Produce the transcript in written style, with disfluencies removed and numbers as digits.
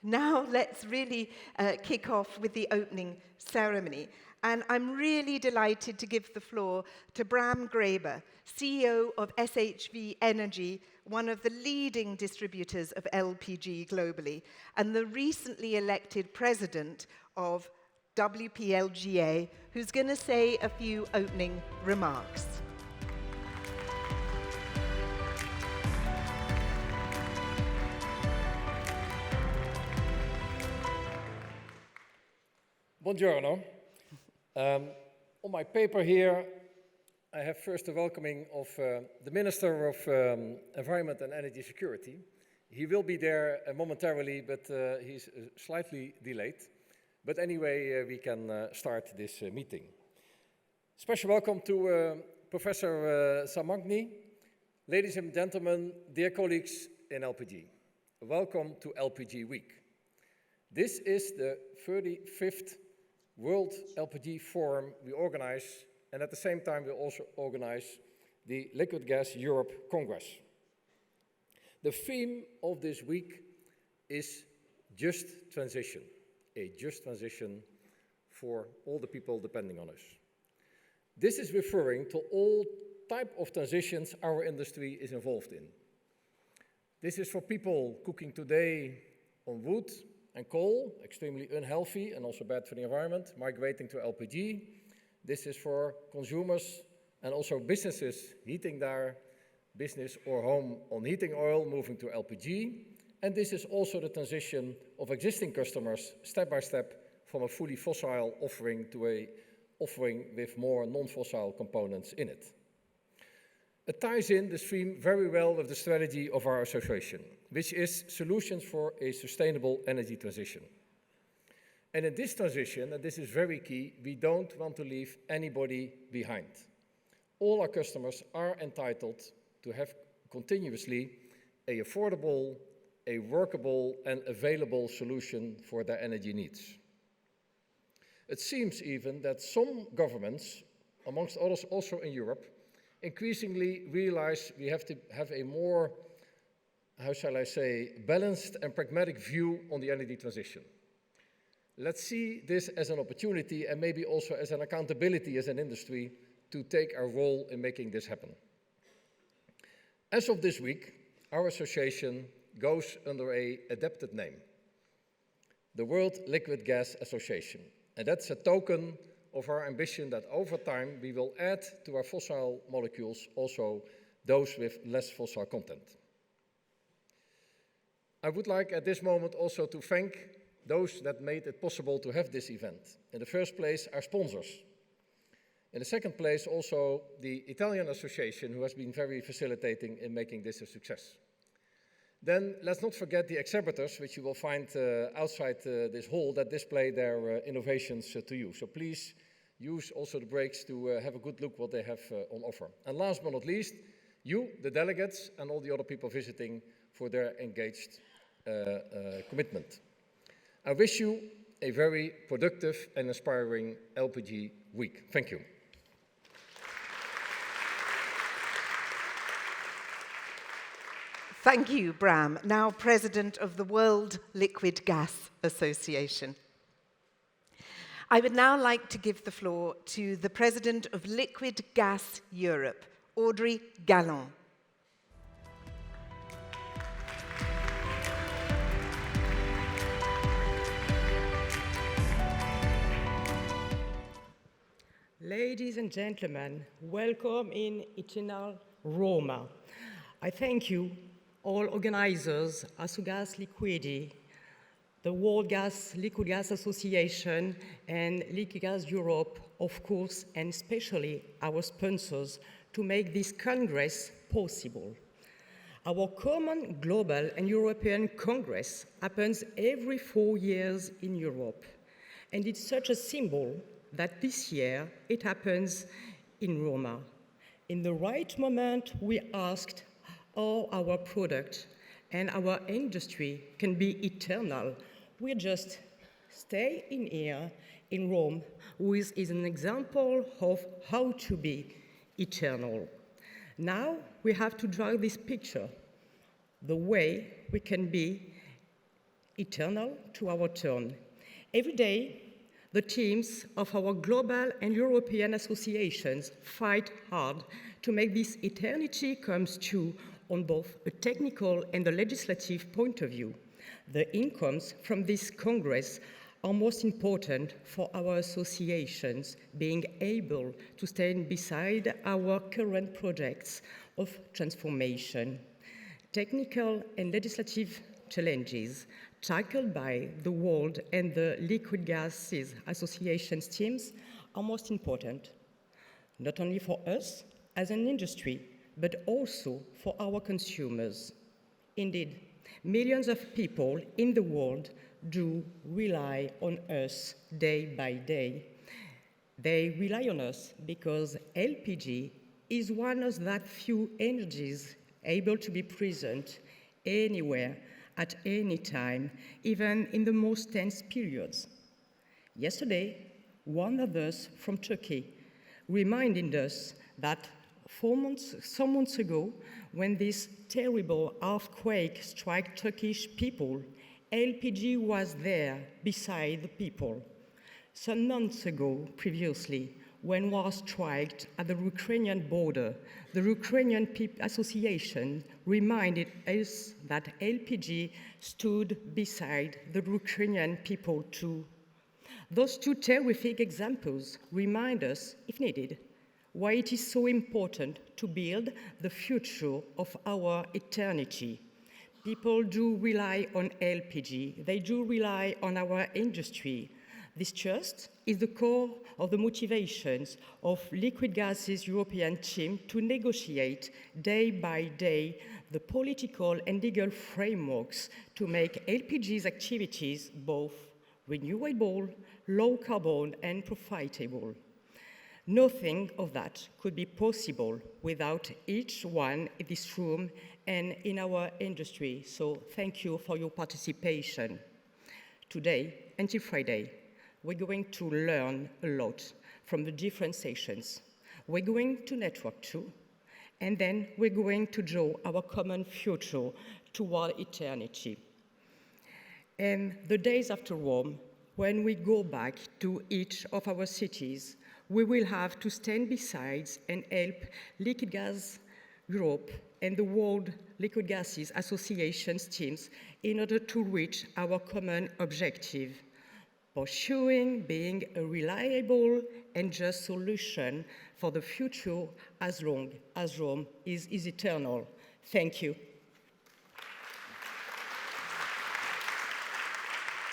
Now let's really kick off with the opening ceremony. And I'm really delighted to give the floor to Bram Graeber, CEO of SHV Energy, one of the leading distributors of LPG globally, and the recently elected president of WPLGA, who's going to say a few opening remarks. Buongiorno. On my paper here, I have first a welcoming of the Minister of Environment and Energy Security. He will be there momentarily, but he's slightly delayed. But anyway, we can start this meeting. Special welcome to Professor Samagni. Ladies and gentlemen, dear colleagues in LPG, welcome to LPG Week. This is the 35th World LPG Forum we organize, and at the same time we also organize the Liquid Gas Europe Congress. The theme of this week is just transition, a just transition for all the people depending on us. This is referring to all type of transitions our industry is involved in. This is for people cooking today on wood and coal, extremely unhealthy and also bad for the environment, migrating to LPG. This is for consumers and also businesses heating their business or home on heating oil, moving to LPG. And this is also the transition of existing customers, step by step, from a fully fossil offering to a offering with more non-fossil components in it. It ties in this theme very well with the strategy of our association, which is Solutions for a Sustainable Energy Transition. And in this transition, and this is very key, we don't want to leave anybody behind. All our customers are entitled to have continuously an affordable, a workable and available solution for their energy needs. It seems even that some governments, amongst others also in Europe, increasingly realize we have to have a more, how shall I say, balanced and pragmatic view on the energy transition. Let's see this as an opportunity and maybe also as an accountability as an industry to take our role in making this happen. As of this week, our association goes under an adapted name, the World Liquid Gas Association. And that's a token of our ambition that over time we will add to our fossil molecules also those with less fossil content. I would like at this moment also to thank those that made it possible to have this event. In the first place, our sponsors. In the second place, also the Italian Association, who has been very facilitating in making this a success. Then let's not forget the exhibitors, which you will find outside this hall, that display their innovations to you. So please use also the breaks to have a good look what they have on offer. And last but not least, you, the delegates, and all the other people visiting for their engaged commitment. I wish you a very productive and inspiring LPG week. Thank you. Thank you, Bram, now President of the World Liquid Gas Association. I would now like to give the floor to the President of Liquid Gas Europe, Audrey Galland. Ladies and gentlemen, welcome in eternal Roma. I thank you, all organizers, Asugas Liquidi, the World Liquid Gas Association, and Liquid Gas Europe, of course, and especially our sponsors, to make this Congress possible. Our common global and European Congress happens every 4 years in Europe, and it's such a symbol that this year it happens in Roma. In the right moment, we asked how our product and our industry can be eternal. We just stay in here in Rome, which is an example of how to be eternal. Now we have to draw this picture, the way we can be eternal to our turn. Every day, the teams of our global and European associations fight hard to make this eternity come true on both a technical and a legislative point of view. The incomes from this Congress are most important for our associations being able to stand beside our current projects of transformation. Technical and legislative challenges tackled by the World and the Liquid Gases Association's teams are most important, not only for us as an industry, but also for our consumers. Indeed, millions of people in the world do rely on us day by day. They rely on us because LPG is one of that few energies able to be present anywhere, at any time, even in the most tense periods. Yesterday, one of us from Turkey reminded us that some months ago, when this terrible earthquake struck Turkish people, LPG was there beside the people. Some months ago, previously, when war struck at the Ukrainian border, the Ukrainian Association reminded us that LPG stood beside the Ukrainian people too. Those two terrific examples remind us, if needed, why it is so important to build the future of our eternity. People do rely on LPG, they do rely on our industry. This trust is the core of the motivations of Liquid Gases' European team to negotiate day by day the political and legal frameworks to make LPG's activities both renewable, low carbon, and profitable. Nothing of that could be possible without each one in this room and in our industry. So thank you for your participation. Today, until Friday, we're going to learn a lot from the different sessions. We're going to network too, and then we're going to draw our common future toward eternity. And the days after Rome, when we go back to each of our cities, we will have to stand beside and help Liquid Gas Europe and the World Liquid Gases Association's teams in order to reach our common objective, pursuing being a reliable and just solution for the future as long as Rome is eternal. Thank you.